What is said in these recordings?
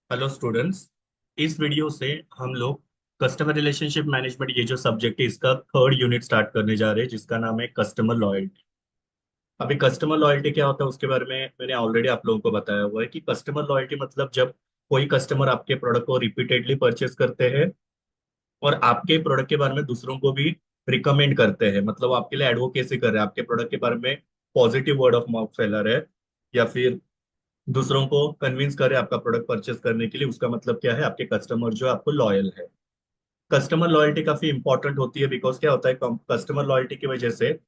Hello students. इस video से हम लोग कस्टमर रिलेशनशिप मैनेजमेंट ये जो सब्जेक्ट है इसका थर्ड यूनिट स्टार्ट करने जा रहे हैं जिसका नाम है कस्टमर लॉयल्टी। अभी कस्टमर लॉयल्टी क्या होता है उसके बारे में मैंने ऑलरेडी आप लोगों को बताया हुआ है कि कस्टमर लॉयल्टी मतलब जब कोई कस्टमर आपके प्रोडक्ट को रिपीटेडली परचेस करते हैं और आपके प्रोडक्ट के बारे में दूसरों को भी रिकमेंड करते हैं, मतलब वो आपके लिए एडवोकेसी कर रहे हैं, आपके प्रोडक्ट के बारे में पॉजिटिव वर्ड ऑफ माउथ फैला रहे हैं या फिर दूसरों को कन्विंस करे आपका प्रोडक्ट परचेस करने के लिए। उसका मतलब क्या है, आपके कस्टमर जो है आपको लॉयल है। कस्टमर लॉयल्टी काफी इंपॉर्टेंट होती है बिकॉज क्या होता है, कस्टमर लॉयल्टी की वजह से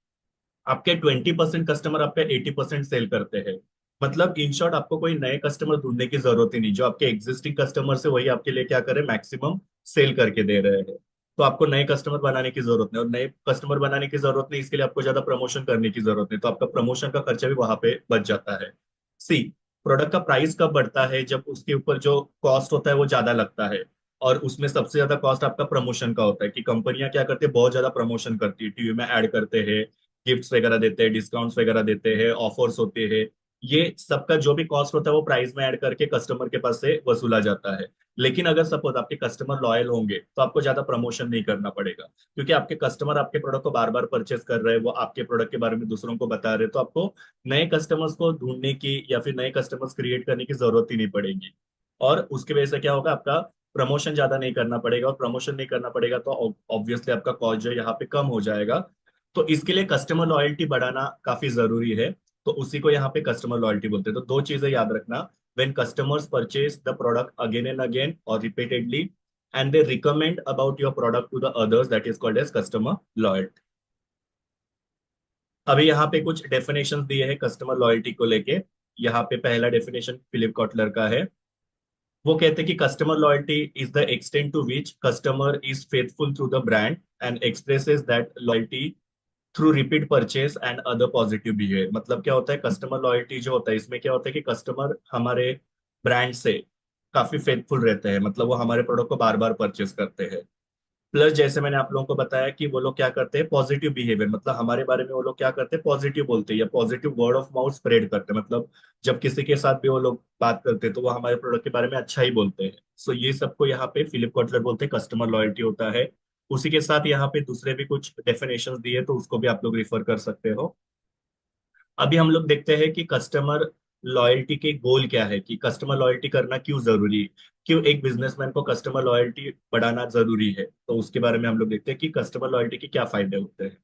आपके 20% कस्टमर आपका 80% सेल करते हैं। मतलब इन शॉर्ट आपको कोई नए कस्टमर ढूंढने की जरूरत ही नहीं, जो आपके एग्जिस्टिंग कस्टमर से वही आपके लिए क्या करे, मैक्सिमम सेल करके दे रहे हैं। तो आपको नए कस्टमर बनाने की जरूरत नहीं, और नए कस्टमर बनाने की जरूरत नहीं, इसके लिए आपको ज्यादा प्रमोशन करने की जरूरत नहीं, तो आपका प्रमोशन का खर्चा भी वहां पे बच जाता है। सी, प्रोडक्ट का प्राइस कब बढ़ता है, जब उसके ऊपर जो कॉस्ट होता है वो ज्यादा लगता है। और उसमें सबसे ज्यादा कॉस्ट आपका प्रमोशन का होता है कि कंपनियां क्या करती है, बहुत ज्यादा प्रमोशन करती है, टीवी में ऐड करते हैं, गिफ्ट्स वगैरह देते हैं, डिस्काउंट्स वगैरह देते हैं, ऑफर्स होते हैं। ये सबका जो भी कॉस्ट होता है वो प्राइस में ऐड करके कस्टमर के पास से वसूला जाता है। लेकिन अगर सपोज आपके कस्टमर लॉयल होंगे तो आपको ज्यादा प्रमोशन नहीं करना पड़ेगा, क्योंकि आपके कस्टमर आपके प्रोडक्ट को बार बार परचेस कर रहे हैं, वो आपके प्रोडक्ट के बारे में दूसरों को बता रहे हैं, तो आपको नए कस्टमर्स को ढूंढने की या फिर नए कस्टमर्स क्रिएट करने की जरूरत ही नहीं पड़ेगी। और उसकी वजह से क्या होगा, आपका प्रमोशन ज्यादा नहीं करना पड़ेगा, और प्रमोशन नहीं करना पड़ेगा तो ऑब्वियसली आपका कॉस्ट जो है यहाँ पे कम हो जाएगा। तो इसके लिए कस्टमर लॉयल्टी बढ़ाना काफी जरूरी है। तो उसी को यहाँ पे कस्टमर लॉयल्टी बोलते हैं। तो दो चीजें याद रखना, when customers purchase the product again and again और repeatedly and they recommend about your product to the others, that is called as customer loyalty. अभी यहाँ पे कुछ डेफिनेशन दिए हैं कस्टमर लॉयल्टी को लेके। यहाँ पे पहला डेफिनेशन फिलिप कॉटलर का है। वो कहते हैं कि customer loyalty is the extent to which customer is faithful through the brand and expresses that loyalty through repeat purchase and other positive behaviour. मतलब क्या होता है, कस्टमर लॉयल्टी जो होता है इसमें क्या होता है कि कस्टमर हमारे ब्रांड से काफी फेथफुल रहते हैं, मतलब वो हमारे प्रोडक्ट को बार बार परचेज करते हैं। प्लस जैसे मैंने आप लोगों को बताया कि वो लोग क्या करते हैं, पॉजिटिव बिहेवियर, मतलब हमारे बारे में वो लोग क्या करते हैं, पॉजिटिव बोलते हैं या positive word of mouth spread करते हैं। मतलब जब किसी के साथ भी वो लोग बात करते हैं तो वो हमारे प्रोडक्ट के बारे में अच्छा ही बोलते हैं। सो ये सबको यहाँ पे फिलिप कॉटलर बोलते हैं कस्टमर लॉयल्टी होता है। उसी के साथ यहाँ पे दूसरे भी कुछ डेफिनेशंस दिए तो उसको भी आप लोग रिफर कर सकते हो। अभी हम लोग देखते हैं कि कस्टमर लॉयल्टी के गोल क्या है, कि कस्टमर लॉयल्टी करना क्यों जरूरी है, क्यों एक बिजनेसमैन को कस्टमर लॉयल्टी बढ़ाना जरूरी है। तो उसके बारे में हम लोग देखते हैं कि कस्टमर लॉयल्टी के क्या फायदे होते हैं।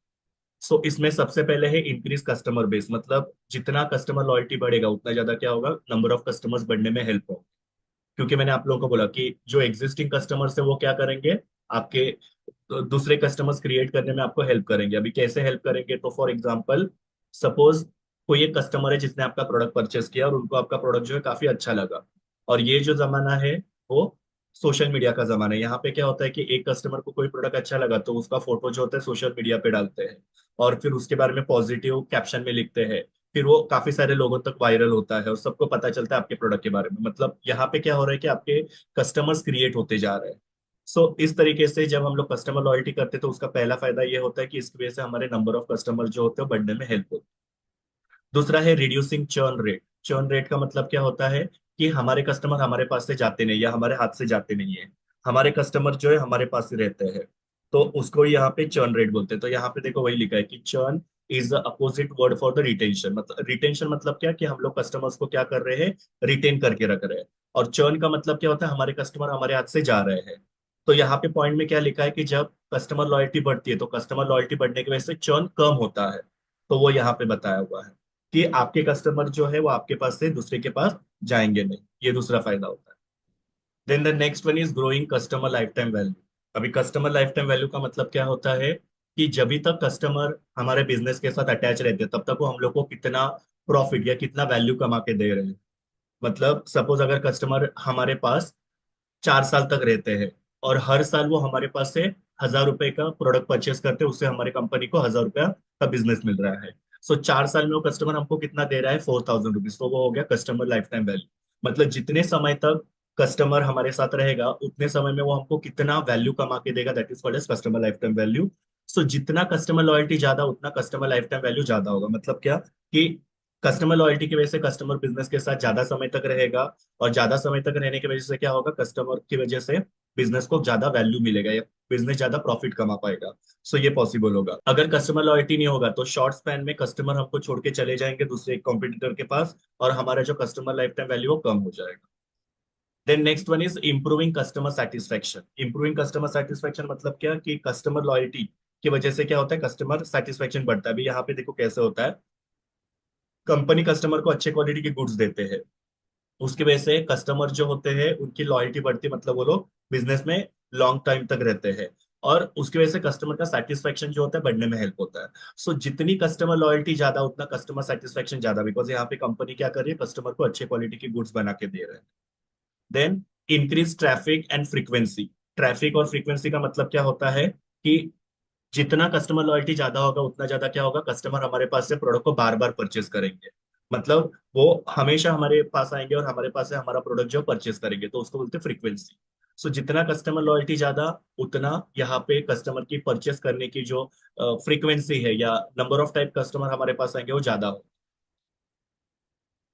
सो इसमें सबसे पहले है इंक्रीज कस्टमर बेस, मतलब जितना कस्टमर लॉयल्टी बढ़ेगा उतना ज्यादा क्या होगा, नंबर ऑफ कस्टमर्स बढ़ने में हेल्प होगा। क्योंकि मैंने आप लोगों को बोला कि जो एग्जिस्टिंग कस्टमर्स है वो क्या करेंगे, आपके दूसरे कस्टमर्स क्रिएट करने में आपको हेल्प करेंगे। अभी कैसे हेल्प करेंगे, तो फॉर एग्जांपल सपोज कोई एक कस्टमर है जिसने आपका प्रोडक्ट परचेस किया और उनको आपका प्रोडक्ट जो है काफी अच्छा लगा। और ये जो जमाना है वो सोशल मीडिया का जमाना है। यहाँ पे क्या होता है कि एक कस्टमर को कोई प्रोडक्ट अच्छा लगा तो उसका फोटो जो होता है सोशल मीडिया पे डालते हैं, और फिर उसके बारे में पॉजिटिव कैप्शन में लिखते हैं। फिर वो काफी सारे लोगों तक वायरल होता है और सबको पता चलता है आपके प्रोडक्ट के बारे में। मतलब यहाँ पे क्या हो रहा है कि आपके कस्टमर्स क्रिएट होते जा रहे हैं। सो इस तरीके से जब हम लोग कस्टमर लॉयल्टी करते हैं तो उसका पहला फायदा ये होता है कि इसकी वजह से हमारे नंबर ऑफ कस्टमर जो होते हैं बढ़ने में हेल्प होती है। दूसरा है reducing churn rate. Churn rate का मतलब क्या होता है कि हमारे कस्टमर हमारे पास से जाते नहीं या हमारे हाथ से जाते नहीं है, हमारे कस्टमर जो है हमारे पास ही रहते हैं। तो उसको यहाँ पे चर्न रेट बोलते हैं। तो यहाँ पे देखो वही लिखा है कि churn is the opposite word for the retention. मतलब रिटेंशन मतलब क्या, कि हम लोग कस्टमर्स को क्या कर रहे हैं, रिटेन करके रख रहे हैं। और चर्न का मतलब क्या होता है, हमारे कस्टमर हमारे हाथ से जा रहे हैं। तो यहाँ पे पॉइंट में क्या लिखा है कि जब कस्टमर लॉयल्टी बढ़ती है तो कस्टमर लॉयल्टी बढ़ने की वजह से चर्न कम होता है। तो वो यहाँ पे बताया हुआ है कि आपके कस्टमर जो है वो आपके पास से दूसरे के पास जाएंगे नहीं। ये दूसरा फायदा होता है। Then the next one is growing customer life time value. अभी कस्टमर लाइफ टाइम वैल्यू का मतलब क्या होता है कि जब भी तक कस्टमर हमारे बिजनेस के साथ अटैच रहते हैं तब तक वो हम लोग को कितना प्रॉफिट या कितना वैल्यू कमा के दे रहे हैं। मतलब सपोज अगर कस्टमर हमारे पास 4 साल तक रहते हैं और हर साल वो हमारे पास से 1,000 रुपए का प्रोडक्ट परचेस करते हैं, उससे हमारे कंपनी को 1,000 रुपया का बिजनेस मिल रहा है। सो 4 साल में वो कस्टमर हमको कितना दे रहा है, 4,000 रुपीज। तो वो हो गया कस्टमर लाइफ टाइम वैल्यू। मतलब जितने समय तक कस्टमर हमारे साथ रहेगा उतने समय में वो हमको कितना वैल्यू कमा के देगा, that is called as customer life time value. So जितना कस्टमर लॉयल्टी ज्यादा उतना कस्टमर लाइफ टाइम वैल्यू ज्यादा होगा। मतलब क्या कि कस्टमर लॉयल्टी की वजह से कस्टमर बिजनेस के साथ ज्यादा समय तक रहेगा, और ज्यादा समय तक रहने की वजह से क्या होगा, कस्टमर की वजह से बिजनेस को ज्यादा वैल्यू मिलेगा या बिजनेस ज्यादा प्रॉफिट कमा पाएगा। सो ये पॉसिबल होगा। अगर कस्टमर लॉयल्टी नहीं होगा तो शॉर्ट स्पैन में कस्टमर हमको छोड़ के चले जाएंगे दूसरे एक कॉम्पिटिटर के पास, और हमारा जो कस्टमर लाइफ टाइम वैल्यू वो कम हो जाएगा। Then next one is improving customer satisfaction. Improving customer satisfaction मतलब क्या, कि कस्टमर लॉयल्टी की वजह से क्या होता है, कस्टमर सेटिस्फेक्शन बढ़ता है। अभी यहाँ पे देखो कैसे होता है, कंपनी कस्टमर को अच्छे क्वालिटी के गुड्स देते हैं, उसकी वजह से कस्टमर जो होते हैं उनकी लॉयल्टी बढ़ती है, मतलब वो लोग बिजनेस में लॉन्ग टाइम तक रहते हैं, और उसकी वजह से कस्टमर का सेटिस्फेक्शन जो होता है बढ़ने में हेल्प होता है। सो जितनी कस्टमर लॉयल्टी ज्यादा उतना कस्टमर सेटिस्फेक्शन ज्यादा, बिकॉज यहाँ पे कंपनी क्या कर रही है, कस्टमर को अच्छे क्वालिटी की गुड्स बना के दे रहे हैं। Then increase traffic and frequency. Traffic और फ्रीक्वेंसी का मतलब क्या होता है, कि जितना कस्टमर लॉयल्टी ज्यादा होगा उतना ज्यादा क्या होगा, कस्टमर हमारे पास से प्रोडक्ट को बार बार परचेस करेंगे। मतलब वो हमेशा हमारे पास आएंगे और हमारे पास से हमारा प्रोडक्ट जो परचेस करेंगे, तो उसको बोलते हैं फ्रीक्वेंसी। सो जितना कस्टमर लॉयल्टी ज्यादा, उतना यहाँ पे कस्टमर की परचेस करने की जो फ्रीक्वेंसी है या नंबर ऑफ टाइप कस्टमर हमारे पास आएंगे वो ज्यादा हो।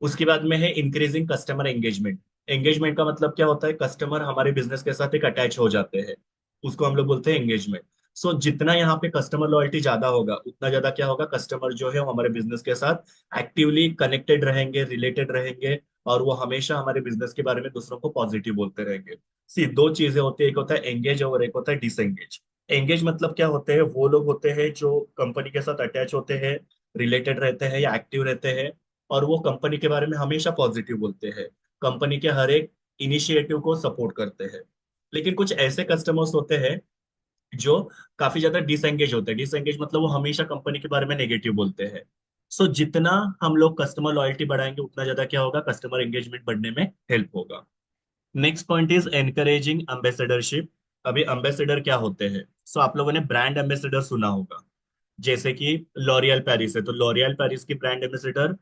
उसके बाद में है इंक्रीजिंग कस्टमर एंगेजमेंट। एंगेजमेंट का मतलब क्या होता है, कस्टमर हमारे बिजनेस के साथ एक अटैच हो जाते हैं, उसको हम लोग बोलते हैं एंगेजमेंट। सो जितना यहाँ पे कस्टमर लॉयल्टी ज्यादा होगा उतना ज्यादा क्या होगा, कस्टमर जो है वो हमारे बिजनेस के साथ एक्टिवली कनेक्टेड रहेंगे, रिलेटेड रहेंगे, और वो हमेशा हमारे बिजनेस के बारे में दूसरों को पॉजिटिव बोलते रहेंगे। सी दो चीजें होती है, एक होता है एंगेज और एक होता है डिसएंगेज। एंगेज मतलब क्या होते हैं, वो लोग होते हैं जो कंपनी के साथ अटैच होते हैं, रिलेटेड रहते हैं या एक्टिव रहते हैं, और वो कंपनी के बारे में हमेशा पॉजिटिव बोलते हैं, कंपनी के हर एक इनिशिएटिव को सपोर्ट करते हैं। लेकिन कुछ ऐसे कस्टमर्स होते हैं जो काफी ज्यादा डिसएंगेज होते हैं। डिसएंगेज मतलब वो हमेशा कंपनी के बारे में नेगेटिव बोलते हैं। सो जितना हम लोग कस्टमर लॉयल्टी बढ़ाएंगे उतना ज्यादा क्या होगा, कस्टमर एंगेजमेंट बढ़ने में हेल्प होगा। Next point is encouraging ambassadorship. अभी एम्बेसडर क्या होते हैं, सो आप लोगों ने ब्रांड एम्बेसडर सुना होगा, जैसे कि लॉरियल पेरिस है, तो लॉरियल पेरिस की ब्रांड एम्बेसडर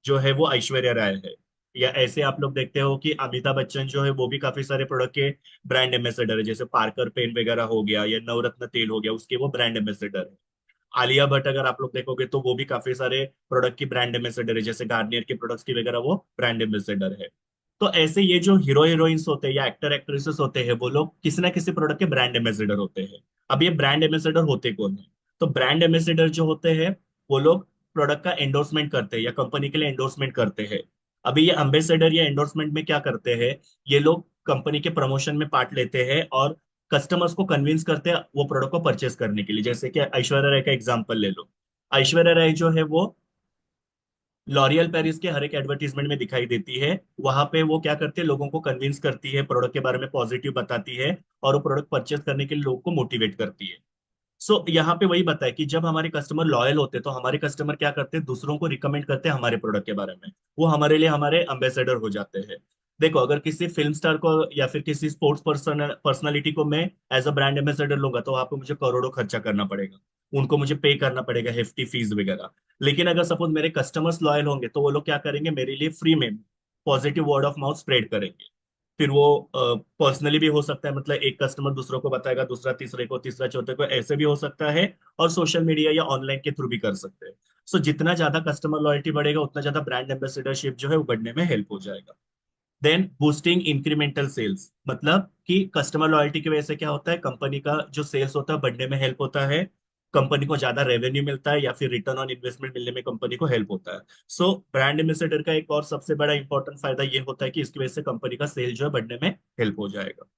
जो है वो ऐश्वर्या राय है। या ऐसे आप लोग देखते हो कि अमिताभ बच्चन जो है वो भी काफी सारे प्रोडक्ट के ब्रांड एम्बेसडर है, जैसे पार्कर पेन वगैरह हो गया या नवरत्न तेल हो गया, उसके वो ब्रांड एम्बेसडर है। आलिया भट्ट अगर आप लोग देखोगे तो वो भी काफी सारे प्रोडक्ट की ब्रांड एम्बेसडर है, जैसे गार्नियर के प्रोडक्ट्स की वगैरह वो ब्रांड एम्बेसडर है। तो ऐसे ये जो हीरो हीरोइंस होते हैं या एक्टर एक्ट्रेसेस होते हैं वो लोग किसी ना किसी प्रोडक्ट के ब्रांड एम्बेसडर होते हैं। अब ये ब्रांड एम्बेसडर होते कौन है, तो ब्रांड एम्बेसडर जो होते हैं वो लोग प्रोडक्ट का एंडोर्समेंट करते हैं या कंपनी के लिए एंडोर्समेंट करते हैं। अभी ये एम्बेसडर या एंडोर्समेंट में क्या करते हैं, ये लोग कंपनी के प्रमोशन में पार्ट लेते हैं और कस्टमर्स को कन्विंस करते हैं वो प्रोडक्ट को परचेस करने के लिए। जैसे कि ऐश्वर्या राय का एग्जांपल ले लो। ऐश्वर्या राय जो है वो लॉरियल पेरिस के हर एक एडवर्टीजमेंट में दिखाई देती है। वहां पे वो क्या करती है, लोगों को कन्विंस करती है, प्रोडक्ट के बारे में पॉजिटिव बताती है, और वो प्रोडक्ट परचेस करने के लिए लोगों को मोटिवेट करती है। सो यहाँ पे वही बताया कि जब हमारे कस्टमर लॉयल होते हैं तो हमारे कस्टमर क्या करते हैं, दूसरों को रिकमेंड करते हैं हमारे प्रोडक्ट के बारे में, वो हमारे लिए हमारे एम्बेसडर हो जाते हैं। देखो अगर किसी फिल्म स्टार को या फिर किसी स्पोर्ट्स पर्सनालिटी को मैं एज अ ब्रांड एम्बेसडर लूंगा तो वहां पे मुझे करोड़ों खर्चा करना पड़ेगा, उनको मुझे पे करना पड़ेगा हेफ्टी फीस वगैरह। लेकिन अगर सपोज मेरे कस्टमर्स लॉयल होंगे तो वो लोग क्या करेंगे, मेरे लिए फ्री में positive word of mouth spread करेंगे। फिर वो पर्सनली भी हो सकता है, मतलब एक कस्टमर दूसरों को बताएगा, दूसरा तीसरे को, तीसरा चौथे को, ऐसे भी हो सकता है, और सोशल मीडिया या ऑनलाइन के थ्रू भी कर सकते हैं। सो जितना ज्यादा कस्टमर लॉयल्टी बढ़ेगा उतना ज्यादा ब्रांड एम्बेसडरशिप जो है वो बढ़ने में हेल्प हो जाएगा। देन बूस्टिंग इंक्रीमेंटल सेल्स, मतलब कि कस्टमर लॉयल्टी की वजह से क्या होता है, कंपनी का जो सेल्स होता है बढ़ने में हेल्प होता है, कंपनी को ज्यादा रेवेन्यू मिलता है या फिर रिटर्न ऑन इन्वेस्टमेंट मिलने में कंपनी को हेल्प होता है। सो ब्रांड एम्बेसडर का एक और सबसे बड़ा इंपॉर्टेंट फायदा ये होता है कि इसकी वजह से कंपनी का सेल जो है बढ़ने में हेल्प हो जाएगा।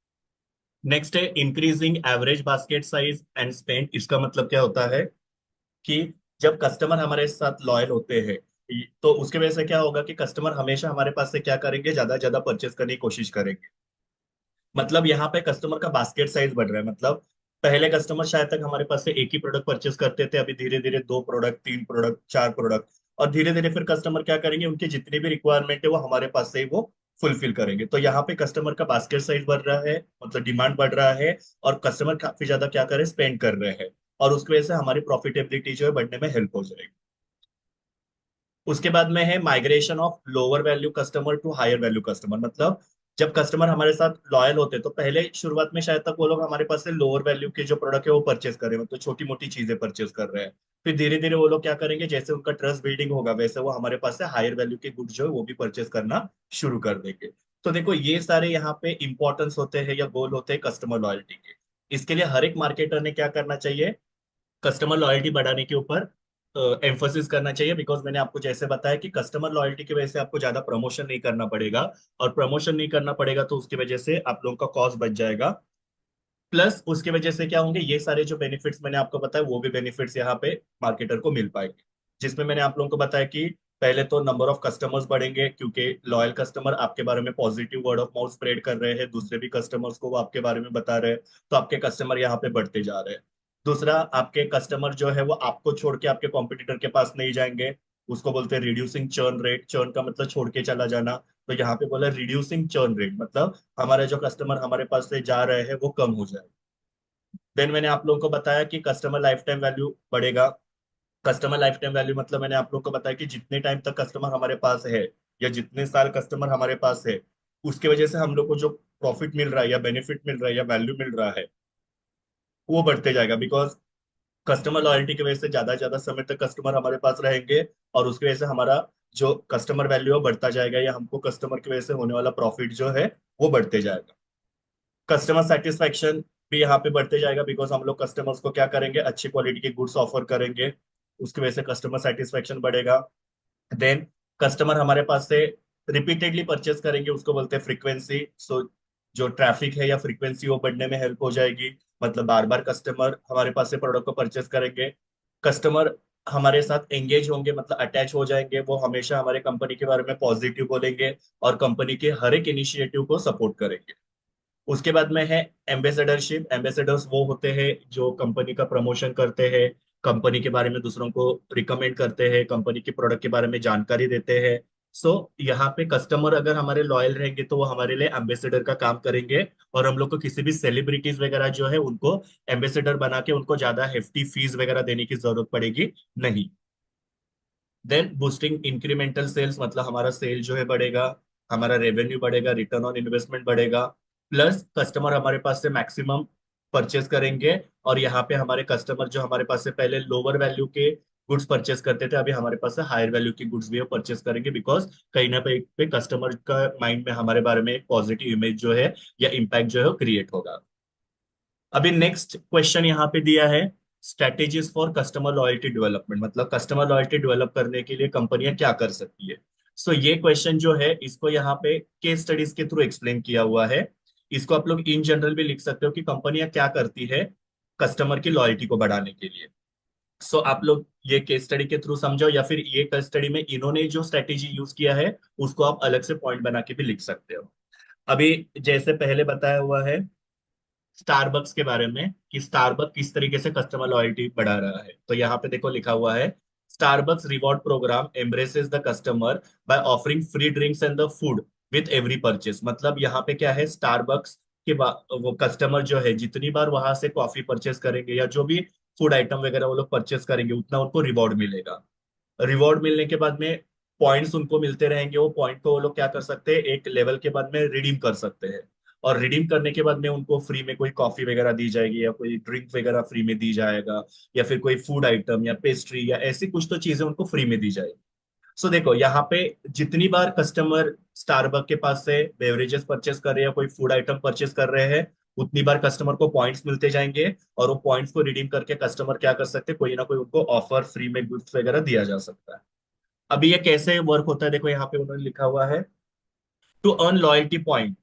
नेक्स्ट है increasing average basket size and spend. इसका मतलब क्या होता है, कि जब कस्टमर हमारे साथ लॉयल होते हैं तो उसकी वजह से क्या होगा, कि कस्टमर हमेशा हमारे पास से क्या करेंगे, ज्यादा से ज्यादा परचेस करने की कोशिश करेंगे। मतलब यहाँ पे कस्टमर का बास्केट साइज बढ़ रहा है, मतलब पहले कस्टमर शायद तक हमारे पास से एक ही प्रोडक्ट परचेस करते थे, अभी धीरे धीरे दो प्रोडक्ट, तीन प्रोडक्ट, चार प्रोडक्ट, और धीरे धीरे फिर कस्टमर क्या करेंगे, उनकी जितनी भी रिक्वायरमेंट है वो हमारे पास से ही वो फुलफिल करेंगे। तो यहाँ पे कस्टमर का बास्केट साइज बढ़ रहा है, मतलब डिमांड बढ़ रहा है, और कस्टमर काफी ज्यादा क्या करे, स्पेंड कर रहे हैं, और उसकी वजह से हमारी प्रॉफिटेबिलिटी जो है बढ़ने में हेल्प हो जाएगी। उसके बाद में है migration of lower value customer to higher value customer. मतलब जब कस्टमर हमारे साथ लॉयल होते हैं तो पहले शुरुआत में शायद तक वो लोग हमारे पास से लोअर वैल्यू के जो प्रोडक्ट है वो परचेस कर रहे हैं, मतलब छोटी मोटी चीजें परचेस कर रहे हैं। फिर धीरे धीरे वो लोग क्या करेंगे, जैसे उनका ट्रस्ट बिल्डिंग होगा वैसे वो हमारे पास से हायर वैल्यू के गुड्स जो है वो भी परचेस करना शुरू कर देंगे। तो देखो ये सारे यहाँ पे इंपॉर्टेंस होते हैं या गोल होते हैं कस्टमर लॉयल्टी के। इसके लिए हर एक मार्केटर ने क्या करना चाहिए, कस्टमर लॉयल्टी बढ़ाने के ऊपर एम्फोसिस करना चाहिए। बिकॉज मैंने आपको जैसे बताया कि कस्टमर लॉयल्टी की वजह से आपको ज्यादा प्रमोशन नहीं करना पड़ेगा, और प्रमोशन नहीं करना पड़ेगा तो उसकी वजह से आप लोगों का कॉस्ट बच जाएगा। प्लस उसकी वजह से क्या होंगे, ये सारे जो बेनिफिट्स मैंने आपको बताया वो भी बेनिफिट्स यहाँ पे मार्केटर को मिल पाएंगे। जिसमें मैंने आप लोगों को बताया कि पहले तो नंबर ऑफ कस्टमर्स बढ़ेंगे, क्योंकि लॉयल कस्टमर आपके बारे में positive word of mouth spread कर रहे हैं, दूसरे भी कस्टमर्स को वो आपके बारे में बता रहे हैं, तो आपके कस्टमर यहाँ पे बढ़ते जा रहे हैं। दूसरा, आपके कस्टमर जो है वो आपको छोड़ के आपके कॉम्पिटिटर के पास नहीं जाएंगे। उसको बोलते हैं रिड्यूसिंग चर्न रेट। चर्न का मतलब छोड़ के चला जाना, तो यहाँ पे बोला रिड्यूसिंग चर्न रेट, मतलब हमारे जो कस्टमर हमारे पास से जा रहे हैं वो कम हो जाए। देन मैंने आप लोगों को बताया कि कस्टमर लाइफ टाइम वैल्यू बढ़ेगा। कस्टमर लाइफ टाइम वैल्यू मतलब मैंने आप लोगों को बताया कि जितने टाइम तक कस्टमर हमारे पास है या जितने साल कस्टमर हमारे पास है, उसके वजह से हम लोग को जो प्रॉफिट मिल रहा है या बेनिफिट मिल रहा है या वैल्यू मिल रहा है वो बढ़ते जाएगा। बिकॉज कस्टमर लॉयल्टी की वजह से ज्यादा से ज्यादा समय तक कस्टमर हमारे पास रहेंगे, और उसकी वजह से हमारा जो कस्टमर वैल्यू है वो बढ़ता जाएगा, या हमको कस्टमर की वजह से होने वाला प्रॉफिट जो है वो बढ़ते जाएगा। कस्टमर सेटिस्फेक्शन भी यहाँ पे बढ़ते जाएगा, बिकॉज हम लोग कस्टमर्स को क्या करेंगे, अच्छी क्वालिटी के गुड्स ऑफर करेंगे, उसकी वजह से कस्टमर सेटिस्फेक्शन बढ़ेगा। देन कस्टमर हमारे पास से रिपीटेडली परचेस करेंगे, उसको बोलते हैं फ्रीक्वेंसी। सो जो ट्रैफिक है या फ्रीक्वेंसी वो बढ़ने में हेल्प हो जाएगी, मतलब बार बार कस्टमर हमारे पास से प्रोडक्ट को परचेस करेंगे। कस्टमर हमारे साथ एंगेज होंगे, मतलब अटैच हो जाएंगे, वो हमेशा हमारे कंपनी के बारे में पॉजिटिव बोलेंगे और कंपनी के हर एक इनिशिएटिव को सपोर्ट करेंगे। उसके बाद में है एम्बेसडरशिप। एम्बेसडर्स वो होते हैं जो कंपनी का प्रमोशन करते हैं, कंपनी के बारे में दूसरों को रिकमेंड करते हैं, कंपनी के प्रोडक्ट के बारे में जानकारी देते हैं। सो यहाँ पे कस्टमर अगर हमारे लॉयल रहेंगे तो वो हमारे लिए एम्बेसडर का काम करेंगे, और हम लोग को किसी भी सेलिब्रिटीज वगैरह जो है उनको एम्बेसडर बना के उनको ज्यादा हेफ्टी फीस वगैरह देने की जरूरत पड़ेगी नहीं। देन बूस्टिंग इंक्रीमेंटल सेल्स, मतलब हमारा सेल जो है बढ़ेगा, हमारा रेवेन्यू बढ़ेगा, रिटर्न ऑन इन्वेस्टमेंट बढ़ेगा। प्लस कस्टमर हमारे पास से मैक्सिमम परचेस करेंगे, और यहाँ पे हमारे कस्टमर जो हमारे पास से पहले लोअर वैल्यू के गुड्स परचेस करते थे, अभी हमारे पास से हायर वैल्यू की गुड्स भी परचेस करेंगे, बिकॉज कहीं ना कहीं पे कस्टमर का माइंड में हमारे बारे में एक पॉजिटिव इमेज जो है या इम्पैक्ट जो है वो क्रिएट होगा। अभी नेक्स्ट क्वेश्चन यहाँ पे दिया है, strategies for customer loyalty development, मतलब कस्टमर लॉयल्टी डेवलप करने के लिए कंपनियां क्या कर सकती है। सो ये क्वेश्चन जो है इसको यहाँ पे केस स्टडीज के थ्रू एक्सप्लेन किया हुआ है। इसको आप लोग इन जनरल भी लिख सकते हो कि कंपनियां क्या करती है कस्टमर की लॉयल्टी को बढ़ाने के लिए। सो आप लोग ये केस स्टडी के थ्रू समझो, या फिर ये केस स्टडी में इन्होंने जो स्ट्रेटेजी यूज किया है उसको आप अलग से पॉइंट बना के भी लिख सकते हो। अभी जैसे पहले बताया हुआ है स्टारबक्स के बारे में कि स्टारबक्स किस तरीके से कस्टमर लॉयल्टी बढ़ा रहा है, तो यहाँ पे देखो लिखा हुआ है, Starbucks reward programme embraces the customer by offering free drinks and the food with every purchase. मतलब यहाँ पे क्या है, स्टारबक्स के वो कस्टमर जो है जितनी बार वहां से कॉफी परचेस करेंगे या जो भी फूड आइटम वगैरह वो लोग परचेस करेंगे उतना उनको रिवॉर्ड मिलेगा। रिवॉर्ड मिलने के बाद में पॉइंट्स उनको मिलते रहेंगे, वो पॉइंट को वो लोग क्या कर सकते हैं, एक लेवल के बाद में रिडीम कर सकते हैं, और रिडीम करने के बाद में उनको फ्री में कोई कॉफी वगैरह दी जाएगी या कोई ड्रिंक वगैरह फ्री में दी जाएगा, या फिर कोई फूड आइटम या पेस्ट्री या ऐसी कुछ तो चीजें उनको फ्री में दी जाएगी। सो देखो यहाँ पे जितनी बार कस्टमर स्टारबक के पास से बेवरेजेस परचेस कर रहे हैं या कोई फूड आइटम परचेस कर रहे हैं, उतनी बार कस्टमर को पॉइंट्स मिलते जाएंगे, और वो पॉइंट्स को रिडीम करके कस्टमर क्या कर सकते हैं, कोई ना कोई उनको ऑफर फ्री में गिफ्ट वगैरह दिया जा सकता है। अभी ये कैसे वर्क होता है, देखो यहाँ पे उन्होंने लिखा हुआ है, to earn loyalty point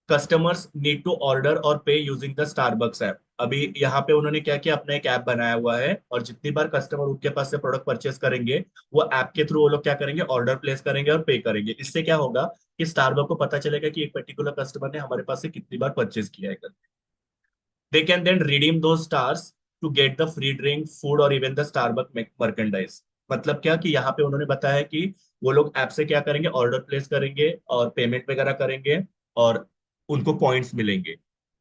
customers need to order और pay using the Starbucks app. अभी यहाँ पे उन्होंने क्या किया, अपना एक ऐप बनाया हुआ है, और जितनी बार कस्टमर उनके पास से प्रोडक्ट परचेस करेंगे वो ऐप के थ्रू वो लोग क्या करेंगे, ऑर्डर प्लेस करेंगे और पे करेंगे। इससे क्या होगा कि स्टारबक को पता चलेगा कि एक पर्टिकुलर कस्टमर ने हमारे पास से कितनी बार परचेस किया है। They can then redeem those stars to get the free drink food और इवन द स्टारबक मर्केंडाइज। मतलब क्या कि यहाँ पे उन्होंने बताया कि वो लोग ऐप से क्या करेंगे, ऑर्डर प्लेस करेंगे और पेमेंट वगैरह करेंगे, और उनको पॉइंट्स मिलेंगे।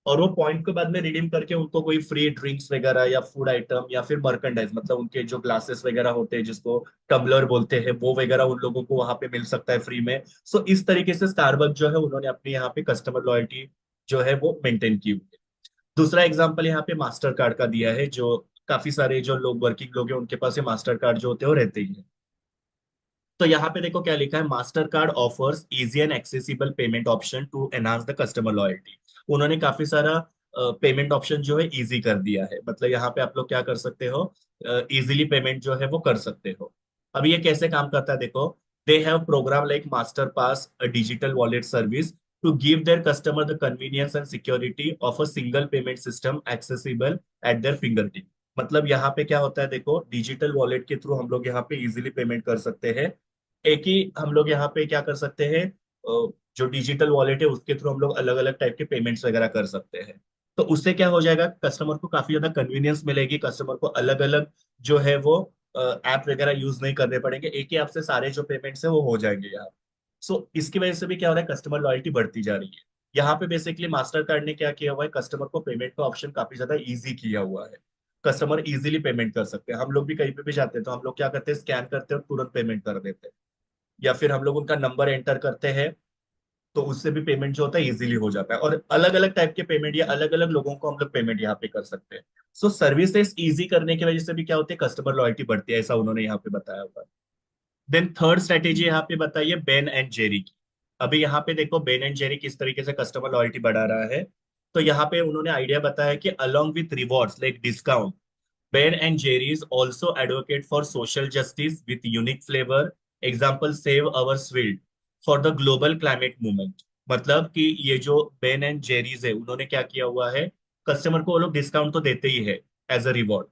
और वो पॉइंट को बाद में रिडीम करके उनको कोई फ्री ड्रिंक्स वगैरह या फूड आइटम या फिर मर्केंडाइज, मतलब उनके जो ग्लासेस वगैरह होते हैं जिसको टम्बलर बोलते हैं, वो वगैरह उन लोगों को वहां पे मिल सकता है फ्री में। सो इस तरीके से स्टारबक्स जो है उन्होंने अपने यहाँ पे कस्टमर लॉयल्टी जो है वो मेंटेन की हुई है। दूसरा एग्जांपल यहाँ पे मास्टर कार्ड का दिया है, जो काफी सारे जो लोग वर्किंग लोग हैं उनके पास ये मास्टर कार्ड जो होते हैं वो रहते ही हैं। तो यहाँ पे देखो क्या लिखा है, Mastercard offers easy and accessible payment option to enhance the customer loyalty. उन्होंने काफी सारा पेमेंट ऑप्शन जो है इजी कर दिया है, मतलब यहाँ पे आप लोग क्या कर सकते हो, इजीली पेमेंट जो है वो कर सकते हो। अब ये कैसे काम करता है देखो, they have programme like Masterpass, a digital wallet service to give their customer the convenience and security of a single payment system accessible at their fingertip. मतलब यहाँ पे क्या होता है देखो, डिजिटल वॉलेट के थ्रू हम लोग यहाँ पे इजीली पेमेंट कर सकते हैं। एक ही हम लोग यहाँ पे क्या कर सकते हैं, जो डिजिटल वॉलेट है उसके थ्रू हम लोग अलग अलग टाइप के पेमेंट्स वगैरह कर सकते हैं। तो उससे क्या हो जाएगा, कस्टमर को काफी ज्यादा कन्वीनियंस मिलेगी, कस्टमर को अलग अलग जो है वो ऐप वगैरह यूज नहीं करने पड़ेंगे, एक ही ऐप से सारे जो पेमेंट्स है वो हो जाएंगे यहाँ। सो इसकी वजह से भी क्या हो रहा है, कस्टमर लॉयल्टी बढ़ती जा रही है। यहाँ पे बेसिकली मास्टर कार्ड ने क्या किया हुआ है, कस्टमर को पेमेंट का ऑप्शन काफी ज्यादा इजी किया हुआ है। कस्टमर इजीली पेमेंट कर सकते हैं, हम लोग भी कहीं पे भी जाते हैं तो हम लोग क्या करते हैं, स्कैन करते हैं और तुरंत पेमेंट कर देते हैं, या फिर हम लोग उनका नंबर एंटर करते हैं, तो उससे भी पेमेंट जो होता है इजीली हो जाता है। और अलग अलग टाइप के पेमेंट या अलग अलग लोगों को हम लोग पेमेंट यहाँ पे कर सकते हैं। सो सर्विसेज इजी करने की वजह से भी क्या होती है, कस्टमर लॉयल्टी बढ़ती है, ऐसा उन्होंने यहाँ पे बताया हुआ है। देन थर्ड स्ट्रेटेजी यहाँ पे बताइए बेन एंड जेरी की। अभी यहाँ पे देखो बेन एंड जेरी किस तरीके से कस्टमर लॉयल्टी बढ़ा रहा है। तो यहाँ पे उन्होंने आइडिया बताया कि along with rewards like discount, Ben and Jerry's also advocate for social justice with unique flavor. Example, Save Our Swilt for the global climate movement. मतलब कि ये जो बेन एंड जेरीज है उन्होंने क्या किया हुआ है, कस्टमर को वो लोग डिस्काउंट तो देते ही है एज अ रिवॉर्ड,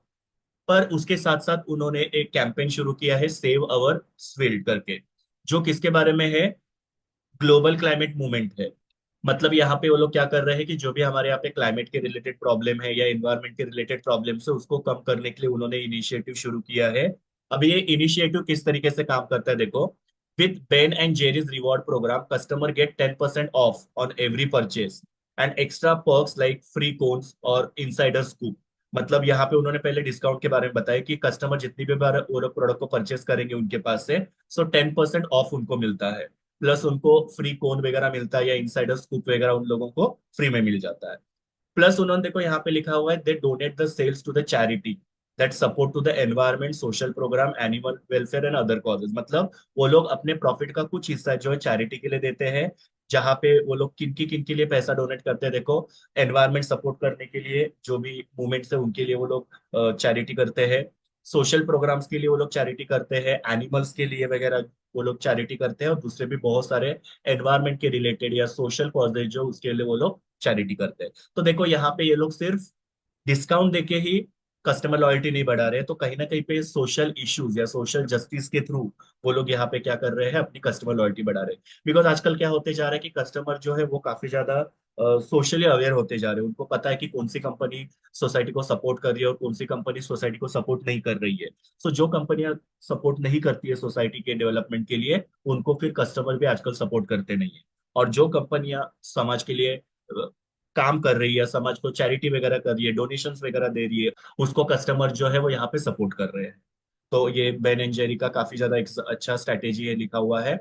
पर उसके साथ साथ उन्होंने एक कैंपेन शुरू किया है सेव अवर स्विल्ट करके, जो किसके बारे में है, ग्लोबल क्लाइमेट मूवमेंट है। मतलब यहाँ पे वो लोग क्या कर रहे हैं कि जो भी हमारे यहाँ पे क्लाइमेट के रिलेटेड प्रॉब्लम है या इन्वायरमेंट के रिलेटेड प्रॉब्लम है उसको कम करने के लिए उन्होंने इनिशिएटिव शुरू किया है। अब ये इनिशिएटिव किस तरीके से काम करता है देखो, with Ben and Jerry's reward programme customer get 10% off on every purchase and extra perks like free cones और इनसाइडर स्कूप। मतलब यहाँ पे उन्होंने पहले डिस्काउंट के बारे में बताया कि कस्टमर जितनी भी बार वो लोग प्रोडक्ट को परचेस करेंगे उनके पास से, सो 10% ऑफ उनको मिलता है, प्लस उनको फ्री कोन वगैरह मिलता है या इनसाइडर स्कूप वगैरह उन लोगों को फ्री में मिल जाता है। प्लस उन्होंने देखो यहाँ पे लिखा हुआ है they donate the sales to the charity that support to the environment social program animal welfare and other causes. मतलब वो लोग अपने प्रॉफिट का कुछ हिस्सा जो है चैरिटी के लिए देते हैं, जहाँ पे वो लोग किन के लिए पैसा डोनेट करते हैं देखो, एनवायरमेंट सपोर्ट करने के लिए जो भी मूवमेंट्स है उनके लिए वो लोग चैरिटी करते हैं, सोशल प्रोग्राम्स के लिए वो लोग चैरिटी करते हैं, एनिमल्स के लिए वगैरह वो लोग चैरिटी करते हैं, और दूसरे भी बहुत सारे एनवायरमेंट के रिलेटेड या सोशल कॉजेज जो उसके लिए वो लोग चैरिटी करते हैं। तो देखो यहाँ पे ये लोग सिर्फ डिस्काउंट देके ही कस्टमर लॉयल्टी नहीं बढ़ा रहे, तो कहीं ना कहीं पे सोशल इश्यूज या सोशल जस्टिस के थ्रू वो लोग यहाँ पे क्या कर रहे हैं, अपनी कस्टमर लॉयल्टी बढ़ा रहे हैं। बिकॉज आजकल क्या होते जा रहा है कि कस्टमर जो है वो काफी ज्यादा सोशली अवेयर होते जा रहे हैं, उनको पता है कि कौन सी कंपनी सोसाइटी को सपोर्ट कर रही है और कौन सी कंपनी सोसाइटी को सपोर्ट नहीं कर रही है। सो जो कंपनियां सपोर्ट नहीं करती है सोसाइटी के डेवलपमेंट के लिए, उनको फिर कस्टमर भी आजकल सपोर्ट करते नहीं है। और जो कंपनियां समाज के लिए काम कर रही है, समाज को चैरिटी वगैरह कर रही है, डोनेशंस वगैरह दे रही है, उसको कस्टमर जो है वो यहाँ पे सपोर्ट कर रहे हैं। तो ये बेन एंड जेरी का काफी ज्यादा एक अच्छा स्ट्रैटेजी है लिखा हुआ है।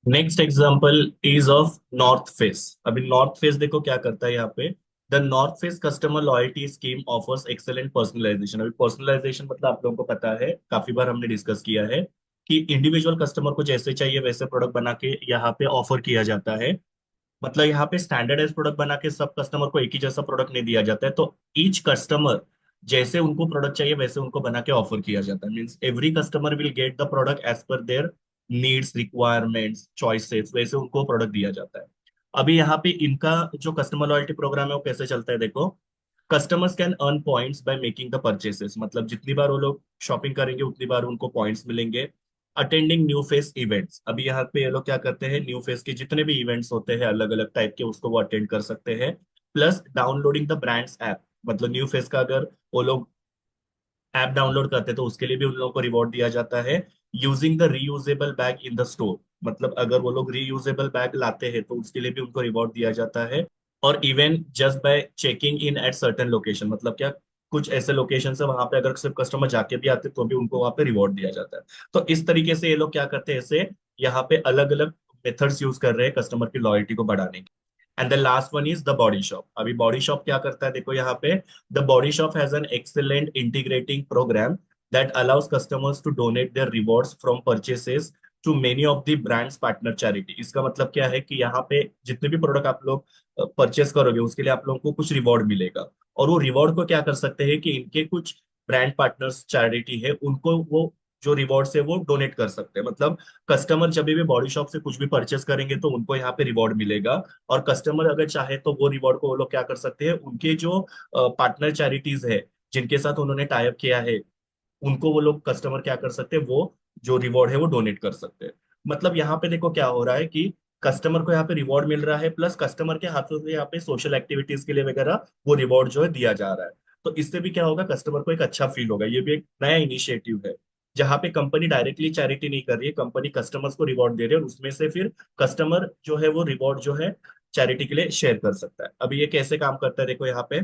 Next example is of North Face. अभी नॉर्थ फेस देखो क्या करता है यहाँ पे, the North Face customer loyalty scheme offers excellent personalisation. अभी पर्सनलाइजेशन मतलब आप लोगों को पता है, काफी बार हमने डिस्कस किया है कि इंडिविजुअल कस्टमर को जैसे चाहिए वैसे प्रोडक्ट बना के यहाँ पे ऑफर किया जाता है। मतलब यहाँ पे स्टैंडर्डाइज प्रोडक्ट बना के सब कस्टमर को एक ही जैसा प्रोडक्ट नहीं दिया जाता है, तो ईच कस्टमर जैसे उनको प्रोडक्ट चाहिए वैसे उनको बना के ऑफर किया जाता है। Means every customer will get the product as per their needs requirements choices, वैसे उनको प्रोडक्ट दिया जाता है। अभी यहाँ पे इनका जो कस्टमर लॉयल्टी प्रोग्राम है वो कैसे चलता है देखो, customers can earn points by making the purchases. मतलब जितनी बार वो लोग शॉपिंग करेंगे उतनी बार उनको पॉइंट्स मिलेंगे। अटेंडिंग न्यू फेस इवेंट्स, अभी यहाँ पे ये लोग क्या करते हैं, न्यू फेस के जितने भी इवेंट्स होते हैं अलग अलग टाइप के उसको वो अटेंड कर सकते हैं। Plus downloading the brands app, मतलब न्यू फेस का अगर वो लोग ऐप डाउनलोड करते हैं तो उसके लिए भी उन लोगों को रिवॉर्ड दिया जाता है। Using the reusable bag in the store, मतलब अगर वो लोग रीयूजेबल बैग लाते हैं तो उसके लिए भी उनको रिवॉर्ड दिया जाता है। और even just by checking in at certain location, मतलब क्या, कुछ ऐसे लोकेशन है वहां पे अगर सिर्फ कस्टमर जाके भी आते तो भी उनको वहां पे रिवॉर्ड दिया जाता है। तो इस तरीके से ये लोग क्या करते हैं, ऐसे यहाँ पे अलग अलग मेथड्स यूज कर रहे हैं कस्टमर की लॉयल्टी को बढ़ाने की। And the last one is the Body Shop. अभी बॉडी शॉप क्या करता है, देखो यहाँ पे, the Body Shop has an excellent integrating programme that allows customers to donate their rewards from purchases to many of the brands partner charity। इसका मतलब क्या है कि यहाँ पे जितने भी प्रोडक्ट आप लोग परचेस करोगे उसके लिए आप लोगों को कुछ रिवॉर्ड मिलेगा, और वो रिवॉर्ड को क्या कर सकते हैं कि इनके कुछ ब्रांड पार्टनर्स चैरिटी है उनको वो जो रिवॉर्ड्स है वो डोनेट कर सकते हैं। मतलब कस्टमर जब भी बॉडी शॉप से कुछ भी परचेस करेंगे तो उनको यहाँ पे रिवॉर्ड मिलेगा, और कस्टमर अगर चाहे तो वो रिवॉर्ड को वो लोग क्या कर सकते हैं, उनके जो पार्टनर चैरिटीज है जिनके साथ उन्होंने टाई अप किया है उनको वो लोग कस्टमर क्या कर सकते हैं, वो जो रिवॉर्ड है वो डोनेट कर सकते हैं। मतलब यहाँ पे देखो क्या हो रहा है कि कस्टमर को यहाँ पे रिवॉर्ड मिल रहा है, प्लस कस्टमर के हाथों से यहाँ पे सोशल एक्टिविटीज के लिए वगैरह वो रिवॉर्ड जो है दिया जा रहा है। तो इससे भी क्या होगा, कस्टमर को एक अच्छा फील होगा। ये भी एक नया इनिशिएटिव है जहाँ पे कंपनी डायरेक्टली चैरिटी नहीं कर रही है, कंपनी कस्टमर्स को रिवॉर्ड दे रही है, और उसमें से फिर कस्टमर जो है वो रिवॉर्ड जो है चैरिटी के लिए शेयर कर सकता है। अभी ये कैसे काम करता है देखो यहाँ पे,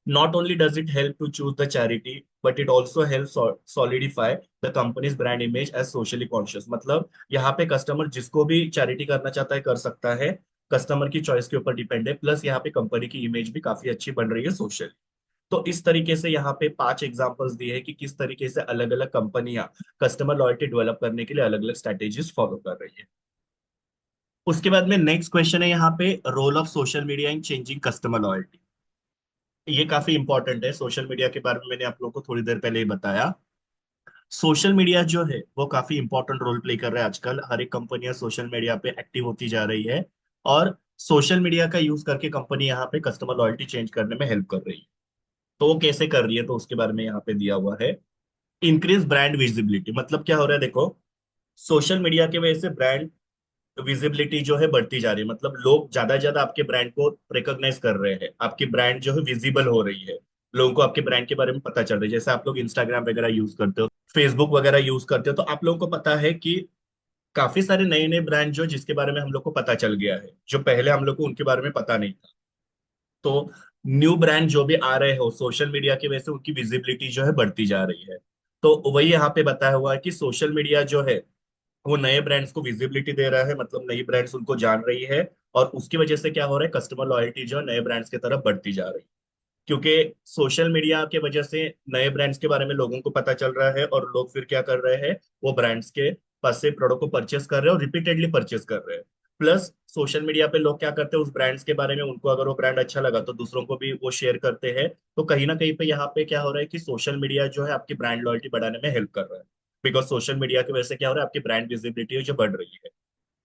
not only does it help to choose the charity, but it also helps solidify the company's brand image as socially conscious। मतलब यहाँ पे कस्टमर जिसको भी चैरिटी करना चाहता है कर सकता है, कस्टमर की चॉइस के ऊपर डिपेंड है, प्लस यहाँ पे कंपनी की इमेज भी काफी अच्छी बन रही है सोशल। तो इस तरीके से यहाँ पे 5 एग्जांपल्स दिए हैं कि किस तरीके से अलग अलग कंपनियां कस्टमर लॉयल्टी डेवलप करने के लिए अलग अलग स्ट्रेटेजीज फॉलो कर रही है। उसके बाद में नेक्स्ट क्वेश्चन है यहाँ पे, role of social media in changing customer loyalty. ये काफी इंपॉर्टेंट है। सोशल मीडिया के बारे में मैंने आप लोगों को थोड़ी देर पहले ही बताया। सोशल मीडिया जो है वो काफी इंपॉर्टेंट रोल प्ले कर रहा है आजकल। हर एक कंपनियां सोशल मीडिया पे एक्टिव होती जा रही है, और सोशल मीडिया का यूज करके कंपनी यहाँ पे कस्टमर लॉयल्टी चेंज करने में हेल्प कर रही है। तो वो कैसे कर रही है, तो उसके बारे में यहाँ पे दिया हुआ है। Increase brand visibility. मतलब क्या हो रहा है देखो, सोशल मीडिया की वजह से ब्रांड विजिबिलिटी जो है बढ़ती जा रही है। मतलब लोग ज्यादा से ज्यादा आपके ब्रांड को रिकॉग्नाइज कर रहे हैं, आपकी ब्रांड जो है विजिबल हो रही है, लोगों को आपके ब्रांड के बारे में पता चल रहा है। जैसे आप लोग इंस्टाग्राम वगैरह यूज करते हो, फेसबुक वगैरह यूज करते हो, तो आप लोगों को पता है कि काफी सारे नए नए ब्रांड जो जिसके बारे में हम लोग को पता चल गया है, जो पहले हम लोग को उनके बारे में पता नहीं था। तो न्यू ब्रांड जो भी आ रहे हो सोशल मीडिया की वजह से उनकी विजिबिलिटी जो है बढ़ती जा रही है। तो वही यहाँ पे बताया हुआ है कि सोशल मीडिया जो है वो नए ब्रांड्स को विजिबिलिटी दे रहा है, मतलब नई ब्रांड्स उनको जान रही है, और उसकी वजह से क्या हो रहा है, कस्टमर लॉयल्टी जो है नए ब्रांड्स की तरफ बढ़ती जा रही है। क्योंकि सोशल मीडिया के वजह से नए ब्रांड्स के बारे में लोगों को पता चल रहा है, और लोग फिर क्या कर रहे हैं, वो ब्रांड्स के पास से प्रोडक्ट को परचेस कर रहे हैं और रिपीटेडली परचेस कर रहे हैं। प्लस सोशल मीडिया पे लोग क्या करते हैं, उस ब्रांड्स के बारे में उनको अगर वो ब्रांड अच्छा लगा तो दूसरों को भी वो शेयर करते हैं। तो कहीं ना कहीं पे यहाँ पे क्या हो रहा है कि सोशल मीडिया जो है आपकी ब्रांड लॉयल्टी बढ़ाने में हेल्प कर रहा है, बिकॉज सोशल मीडिया की वजह से क्या हो रहा है, आपकी ब्रांड विजिबिलिटी जो बढ़ रही है।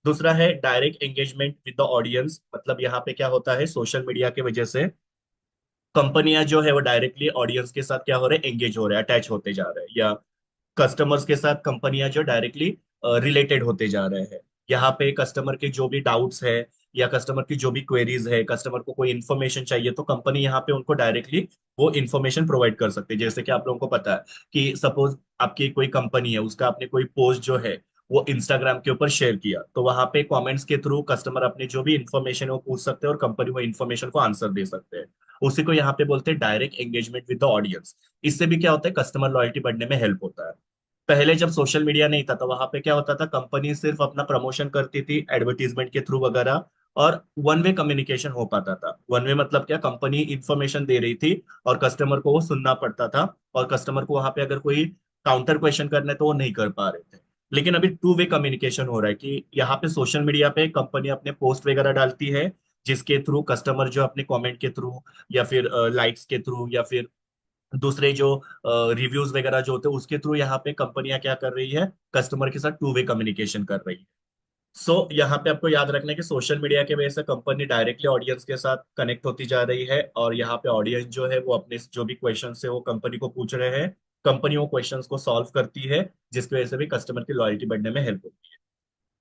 दूसरा है direct engagement with the audience. मतलब यहाँ पे क्या होता है, सोशल मीडिया की वजह से कंपनियां जो है वो डायरेक्टली ऑडियंस के साथ क्या हो रहे हैं, एंगेज हो रहे हैं, अटैच होते जा रहे हैं, या कस्टमर्स के साथ कंपनियां जो डायरेक्टली रिलेटेड होते जा रहे हैं। यहाँ पे कस्टमर के जो भी डाउट्स है, या कस्टमर की जो भी क्वेरीज है, कस्टमर को कोई इन्फॉर्मेशन चाहिए, तो कंपनी यहाँ पे उनको डायरेक्टली वो इन्फॉर्मेशन प्रोवाइड कर सकते हैं। जैसे कि आप लोगों को पता है कि सपोज आपकी कोई कंपनी है, उसका आपने कोई पोस्ट जो है वो इंस्टाग्राम के ऊपर शेयर किया, तो वहां पे कमेंट्स के थ्रू कस्टमर अपने जो भी इन्फॉर्मेशन है वो पूछ सकते हैं, और कंपनी वो इन्फॉर्मेशन को आंसर दे सकते हैं। उसी को यहाँ पे बोलते हैं direct engagement with the audience. इससे भी क्या होता है, कस्टमर लॉयल्टी बढ़ने में हेल्प होता है। पहले जब सोशल मीडिया नहीं था तो वहां पे क्या होता था, कंपनी सिर्फ अपना प्रमोशन करती थी एडवर्टीजमेंट के थ्रू वगैरह, और वन वे कम्युनिकेशन हो पाता था। वन वे मतलब क्या, कंपनी इंफॉर्मेशन दे रही थी और कस्टमर को वो सुनना पड़ता था, और कस्टमर को वहां पे अगर कोई काउंटर क्वेश्चन करने तो वो नहीं कर पा रहे थे। लेकिन अभी टू वे कम्युनिकेशन हो रहा है कि यहाँ पे सोशल मीडिया पे कंपनी अपने पोस्ट वगैरह डालती है, जिसके थ्रू कस्टमर जो अपने कमेंट के थ्रू, या फिर लाइक्स के थ्रू, या फिर दूसरे जो रिव्यूज वगैरह जो होते हैं उसके थ्रू यहाँ पे कंपनियां क्या कर रही है, कस्टमर के साथ टू वे कम्युनिकेशन कर रही है। सो यहाँ पे आपको याद रखना है कि सोशल मीडिया की वजह से कंपनी डायरेक्टली ऑडियंस के साथ कनेक्ट होती जा रही है, और यहाँ पे ऑडियंस जो है वो अपने जो भी क्वेश्चन है वो कंपनी को पूछ रहे हैं, कंपनी वो क्वेश्चंस को सॉल्व करती है, जिसकी वजह से भी कस्टमर की लॉयल्टी बढ़ने में हेल्प होती है।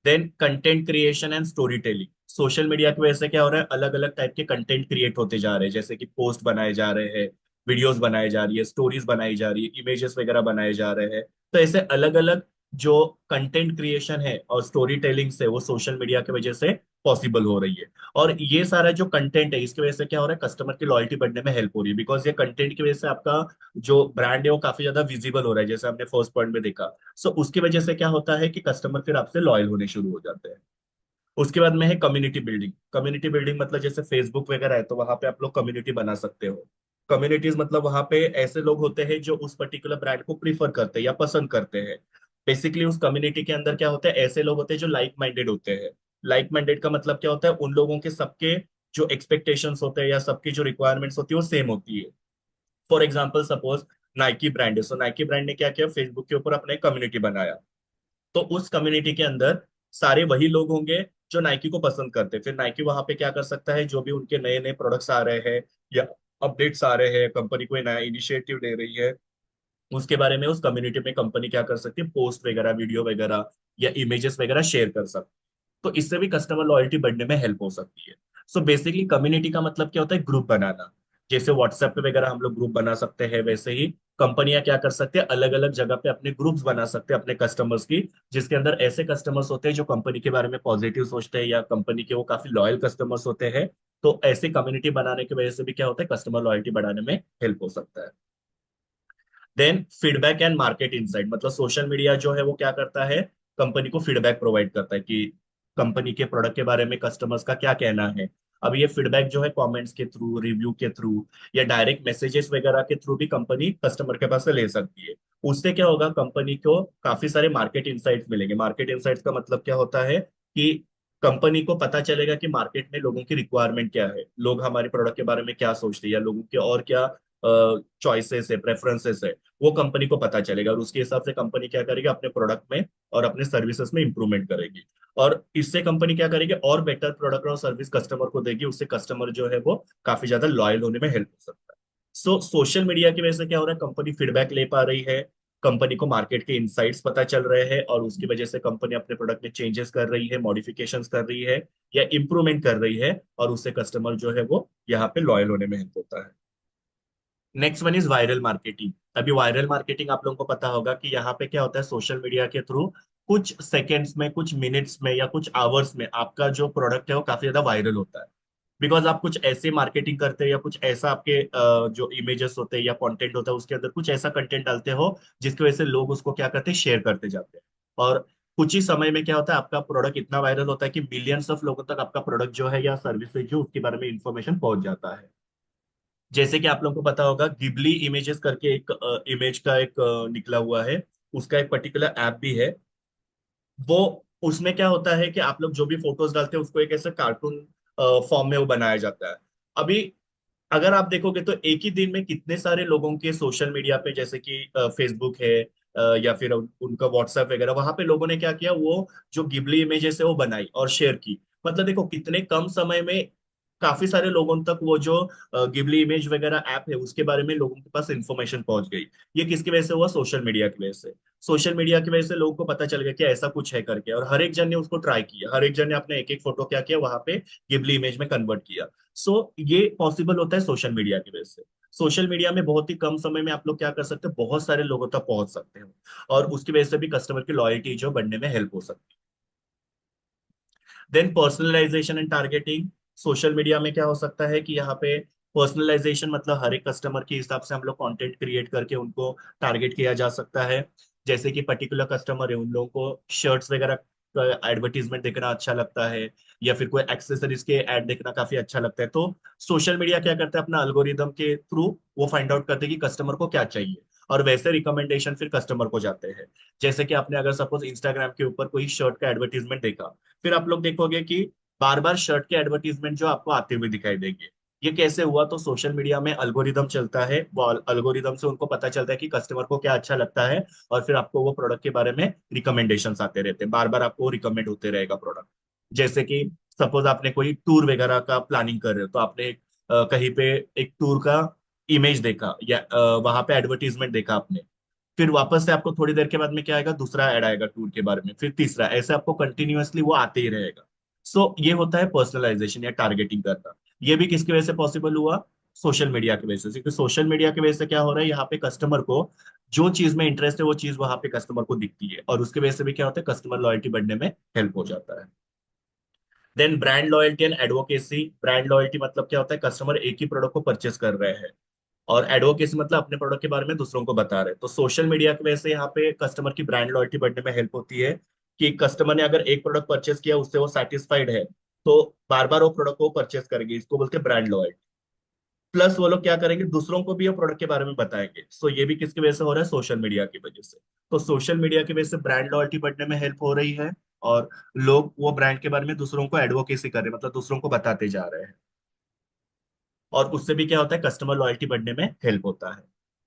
Then content creation and story telling. Social media की वजह से क्या हो रहा है, अलग अलग टाइप के कंटेंट क्रिएट होते जा रहे हैं, जैसे कि पोस्ट बनाए जा रहे हैं, वीडियोस बनाए जा रही है, स्टोरीज बनाई जा रही है, इमेजेस वगैरह बनाए जा रहे हैं। तो ऐसे अलग अलग जो कंटेंट क्रिएशन है और स्टोरी टेलिंग से वो सोशल मीडिया की वजह से पॉसिबल हो रही है। और ये सारा जो कंटेंट है इसकी वजह से क्या हो रहा है, कस्टमर की लॉयल्टी बढ़ने में हेल्प हो रही है, बिकॉज ये कंटेंट की वजह से आपका जो ब्रांड है वो काफी ज्यादा विजिबल हो रहा है, जैसे हमने फर्स्ट पॉइंट में देखा। सो उसकी वजह से क्या होता है कि कस्टमर फिर आपसे लॉयल होने शुरू हो जाते हैं। उसके बाद में है कम्युनिटी बिल्डिंग। कम्युनिटी बिल्डिंग मतलब जैसे फेसबुक वगैरह है तो वहां पे आप लोग कम्युनिटी बना सकते हो। कम्युनिटीज मतलब वहां पे ऐसे लोग होते हैं जो उस पर्टिकुलर ब्रांड को प्रीफर करते हैं या पसंद करते हैं। बेसिकली उस कम्युनिटी के अंदर क्या होता है, ऐसे लोग होते हैं जो लाइक माइंडेड होते हैं। लाइक माइंडेड का मतलब क्या होता है, उन लोगों के सबके जो एक्सपेक्टेशंस होते हैं या सबकी जो रिक्वायरमेंट्स होती है वो सेम होती है। For example suppose Nike brand है, सो नाइकी ब्रांड ने क्या किया, फेसबुक के ऊपर अपने कम्युनिटी बनाया। तो उस कम्युनिटी के अंदर सारे वही लोग होंगे जो नाइकी को पसंद करते हैं। फिर नाइकी वहां पे क्या कर सकता है, जो भी उनके नए नए प्रोडक्ट्स आ रहे हैं या अपडेट्स आ रहे हैं, कंपनी कोई नया इनिशिएटिव ले रही है, उसके बारे में उस कम्युनिटी में कंपनी क्या कर सकती है, पोस्ट वगैरह, वीडियो वगैरह या इमेजेस वगैरह शेयर कर सकती है। तो इससे भी कस्टमर लॉयल्टी बढ़ने में हेल्प हो सकती है। सो बेसिकली कम्युनिटी का मतलब क्या होता है, ग्रुप बनाना। जैसे व्हाट्सएप पे वगैरह हम लोग ग्रुप बना सकते हैं, वैसे ही कंपनियां क्या कर सकते हैं, अलग अलग जगह पे अपने ग्रुप्स बना सकते हैं अपने कस्टमर्स की, जिसके अंदर ऐसे कस्टमर्स होते हैं जो कंपनी के बारे में पॉजिटिव सोचते हैं या कंपनी के वो काफी लॉयल कस्टमर्स होते हैं। तो ऐसी कम्युनिटी बनाने की वजह से भी क्या होता है, कस्टमर लॉयल्टी बढ़ाने में हेल्प हो सकता है। Then feedback and market insight, मतलब सोशल मीडिया जो है वो क्या करता है, कंपनी को फीडबैक प्रोवाइड करता है कि कंपनी के प्रोडक्ट के बारे में कस्टमर्स का क्या कहना है। अब ये फीडबैक जो है कमेंट्स के थ्रू, रिव्यू के थ्रू या डायरेक्ट मैसेजेस वगैरह के थ्रू भी कंपनी कस्टमर के पास से ले सकती है। उससे क्या होगा, कंपनी को काफी सारे मार्केट इंसाइट्स मिलेंगे। मार्केट इंसाइट्स का मतलब क्या होता है कि कंपनी को पता चलेगा कि मार्केट में लोगों की रिक्वायरमेंट क्या है, लोग हमारे प्रोडक्ट के बारे में क्या सोचते हैं या लोगों के और क्या चॉइसेस है, प्रेफरेंसेस है, वो कंपनी को पता चलेगा। और उसके हिसाब से कंपनी क्या करेगी, अपने प्रोडक्ट में और अपने सर्विसेज में इंप्रूवमेंट करेगी। और इससे कंपनी क्या करेगी, और बेटर प्रोडक्ट और सर्विस कस्टमर को देगी, उससे कस्टमर जो है वो काफी ज्यादा लॉयल होने में हेल्प हो सकता है। सो सोशल मीडिया की वजह से क्या हो रहा है, कंपनी फीडबैक ले पा रही है, कंपनी को मार्केट के इनसाइट्स पता चल रहे हैं, और उसकी वजह से कंपनी अपने प्रोडक्ट में चेंजेस कर रही है, मॉडिफिकेशंस कर रही है या इंप्रूवमेंट कर रही है, और उससे कस्टमर जो है वो यहाँ पे लॉयल होने में हेल्प होता है। Next one is viral marketing. अभी वायरल मार्केटिंग आप लोगों को पता होगा कि यहाँ पे क्या होता है, सोशल मीडिया के थ्रू कुछ सेकेंड्स में, कुछ मिनट्स में या कुछ आवर्स में आपका जो प्रोडक्ट है वो काफी ज्यादा वायरल होता है। बिकॉज आप कुछ ऐसे मार्केटिंग करते हैं या कुछ ऐसा आपके जो इमेजेस होते हैं या कंटेंट होता है उसके अंदर कुछ ऐसा कंटेंट डालते हो जिसकी वजह से लोग उसको क्या करते हैं, शेयर करते जाते हैं। और कुछ ही समय में क्या होता है, आपका प्रोडक्ट इतना वायरल होता है कि मिलियंस ऑफ लोगों तक आपका प्रोडक्ट जो है या सर्विस है जो उसके बारे में इंफॉर्मेशन पहुंच जाता है। जैसे कि आप लोगों को पता होगा, गिबली इमेजेस करके एक इमेज का एक निकला हुआ है, उसका एक पर्टिकुलर ऐप भी है। वो उसमें क्या होता है कि आप लोग जो भी फोटोज डालते हैं उसको एक ऐसे कार्टून फॉर्म में वो बनाया जाता है। अभी अगर आप देखोगे तो एक ही दिन में कितने सारे लोगों के सोशल मीडिया पे, जैसे कि फेसबुक है या फिर उनका व्हाट्सएप वगैरह, वहां पे लोगों ने क्या किया, वो जो गिबली इमेजेस है वो बनाई और शेयर की। मतलब देखो कितने कम समय में काफी सारे लोगों तक वो जो गिबली इमेज वगैरह ऐप है उसके बारे में लोगों के पास इंफॉर्मेशन पहुंच गई। ये किसकी वजह से हुआ, सोशल मीडिया की वजह से। सोशल मीडिया की वजह से लोगों को पता चल गया कि ऐसा कुछ है करके, और हर एक जन ने उसको ट्राई किया, हर एक जन ने अपने एक एक फोटो क्या किया वहां पे गिबली इमेज में कन्वर्ट किया। सो ये पॉसिबल होता है सोशल मीडिया की वजह से। सोशल मीडिया में बहुत ही कम समय में आप लोग क्या कर सकते हो, बहुत सारे लोगों तक पहुंच सकते हो, और उसकी वजह से भी कस्टमर की लॉयल्टी जो बढ़ने में हेल्प हो सकती है। Then personalisation and targeting. Social media में क्या हो सकता है कि यहाँ पे पर्सनलाइजेशन मतलब हर एक कस्टमर के हिसाब से हम लोग कंटेंट क्रिएट करके उनको टारगेट किया जा सकता है। जैसे कि पर्टिकुलर कस्टमर है, उन लोगों को शर्ट्स वगैरह का एडवर्टीजमेंट देखना अच्छा लगता है, या फिर कोई एक्सेसरीज के ऐड देखना काफी अच्छा लगता है, तो सोशल मीडिया क्या करता है, अपना अल्गोरिदम के थ्रू वो फाइंड आउट करते हैं कि कस्टमर को क्या चाहिए, और वैसे रिकमेंडेशन फिर कस्टमर को जाते हैं। जैसे कि आपने अगर सपोज इंस्टाग्राम के ऊपर कोई शर्ट का एडवर्टीजमेंट देखा, फिर आप लोग देखोगे कि बार बार शर्ट के एडवर्टीजमेंट जो आपको आते हुए दिखाई देंगे। ये कैसे हुआ, तो सोशल मीडिया में अल्गोरिदम चलता है, वो अल्गोरिदम से उनको पता चलता है कि कस्टमर को क्या अच्छा लगता है, और फिर आपको वो प्रोडक्ट के बारे में रिकमेंडेशंस आते रहते हैं, बार बार आपको रिकमेंड होते रहेगा प्रोडक्ट। जैसे कि सपोज आपने कोई टूर वगैरह का प्लानिंग कर रहे हो, तो आपने कहीं पे एक टूर का इमेज देखा या वहां पे एडवर्टीजमेंट देखा आपने, फिर वापस से आपको थोड़ी देर के बाद में क्या आएगा, दूसरा ऐड आएगा टूर के बारे में, फिर तीसरा, ऐसे आपको कंटिन्यूअसली वो आते ही रहेगा। सो ये होता है पर्सनलाइजेशन या टारगेटिंग करना। ये भी किसकी वजह से पॉसिबल हुआ, सोशल मीडिया की वजह से। क्योंकि सोशल मीडिया की वजह से क्या हो रहा है, यहाँ पे कस्टमर को जो चीज में इंटरेस्ट है वो चीज वहां पे कस्टमर को दिखती है, और उसकी वजह से भी क्या होता है, कस्टमर लॉयल्टी बढ़ने में हेल्प हो जाता है। Then brand loyalty and advocacy. Brand loyalty मतलब क्या होता है, कस्टमर एक ही प्रोडक्ट को परचेस कर रहे हैं, और एडवोकेसी मतलब अपने प्रोडक्ट के बारे में दूसरों को बता रहे हैं। तो सोशल मीडिया की वजह से यहाँ पे कस्टमर की ब्रांड लॉयल्टी बढ़ने में हेल्प होती है, कि कस्टमर ने अगर एक प्रोडक्ट परचेस किया, उससे वो सेटिस्फाइड है, तो बार बार वो प्रोडक्ट को परचेस करेंगे। इसको बोलते हैं ब्रांड लॉयल्टी। प्लस वो लोग क्या करेंगे, दूसरों को भी ये प्रोडक्ट के बारे में बताएंगे। सो ये भी किसकी वजह से हो रहा है, सोशल मीडिया की वजह से। तो सोशल मीडिया की वजह से ब्रांड लॉयल्टी बढ़ने में हेल्प हो रही है, और लोग वो ब्रांड के बारे में दूसरों को एडवोकेसी कर रहे हैं, मतलब दूसरों को बताते जा रहे हैं। और उससे भी क्या होता है, कस्टमर लॉयल्टी बढ़ने में हेल्प होता है।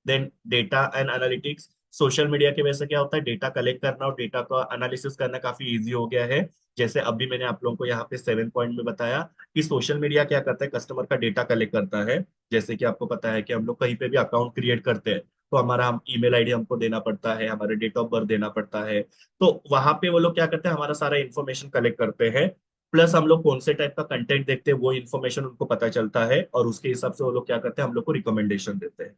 Then data and analytics. Social media की वजह से क्या होता है, डेटा कलेक्ट करना और डेटा का एनालिसिस करना काफी इजी हो गया है। जैसे अभी मैंने आप लोगों को यहाँ पे 7 पॉइंट में बताया कि सोशल मीडिया क्या करता है, कस्टमर का डेटा कलेक्ट करता है। जैसे कि आपको पता है कि हम लोग कहीं पे भी अकाउंट क्रिएट करते हैं, तो हमारा हम ईमेल आईडी हमको देना पड़ता है, हमारे डेट ऑफ बर्थ देना पड़ता है। तो वहां पे वो लोग क्या करते हैं, हमारा सारा इन्फॉर्मेशन कलेक्ट करते हैं। प्लस हम लोग कौन से टाइप का कंटेंट देखते हैं, वो इन्फॉर्मेशन उनको पता चलता है, और उसके हिसाब से वो लोग क्या करते हैं, हम लोग को रिकमेंडेशन देते हैं।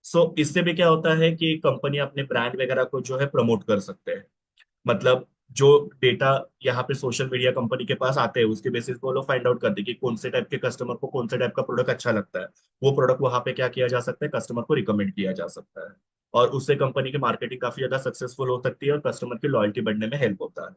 सो इससे भी क्या होता है कि कंपनी अपने ब्रांड वगैरह को जो है प्रमोट कर सकते हैं। मतलब जो डेटा यहाँ पे सोशल मीडिया कंपनी के पास आते हैं, उसके बेसिस पे वो लोग फाइंड आउट करते हैं कि कौन से टाइप के कस्टमर को कौन से टाइप का प्रोडक्ट अच्छा लगता है। वो प्रोडक्ट वहां पे क्या किया जा सकता है, कस्टमर को रिकमेंड किया जा सकता है। और उससे कंपनी की मार्केटिंग काफी ज्यादा सक्सेसफुल हो सकती है, और कस्टमर की लॉयल्टी बढ़ने में हेल्प होता है।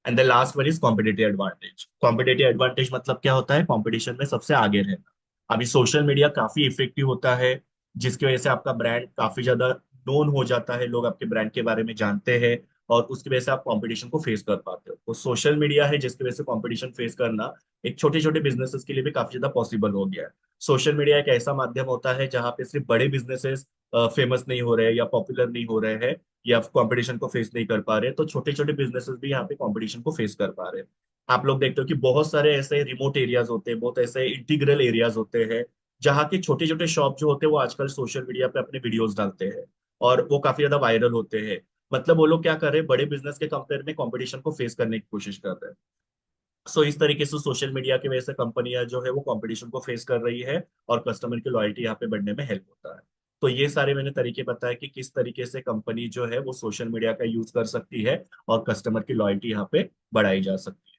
And the last one is competitive advantage. Competitive advantage मतलब क्या होता है, कॉम्पिटिशन में सबसे आगे रहना। अभी सोशल मीडिया काफी इफेक्टिव होता है, जिसकी वजह से आपका ब्रांड काफी ज्यादा नोन हो जाता है, लोग आपके ब्रांड के बारे में जानते हैं, और उसकी वजह से आप कंपटीशन को फेस कर पाते हो। तो सोशल मीडिया है जिसकी वजह से कंपटीशन फेस करना एक छोटे छोटे बिजनेसेस के लिए भी काफी ज्यादा पॉसिबल हो गया है। सोशल मीडिया एक ऐसा माध्यम होता है जहां पे सिर्फ बड़े बिजनेसेस फेमस नहीं हो रहे हैं या पॉपुलर नहीं हो रहे हैं, या कंपटीशन को फेस नहीं कर पा रहे, तो छोटे छोटे बिजनेसेस भी यहाँ पे कंपटीशन को फेस कर पा रहे हैं। आप लोग देखते हो कि बहुत सारे ऐसे रिमोट एरियाज होते हैं, बहुत ऐसे इंटीग्रल एरियाज होते हैं, जहाँ के छोटे छोटे शॉप जो होते हैं वो आजकल सोशल मीडिया पे अपने वीडियोस डालते हैं, और वो काफी ज्यादा वायरल होते हैं। मतलब वो लोग क्या कर रहे हैं, बड़े बिजनेस के कंपेयर में कंपटीशन को फेस करने की कोशिश कर रहे हैं। सो इस तरीके से सोशल मीडिया की वजह से कंपनियां जो है वो कंपटीशन को फेस कर रही है, और कस्टमर की लॉयल्टी यहाँ पे बढ़ने में हेल्प होता है। तो ये सारे मैंने तरीके बताए कि किस तरीके से कंपनी जो है वो सोशल मीडिया का यूज कर सकती है, और कस्टमर की लॉयल्टी यहाँ पे बढ़ाई जा सकती है।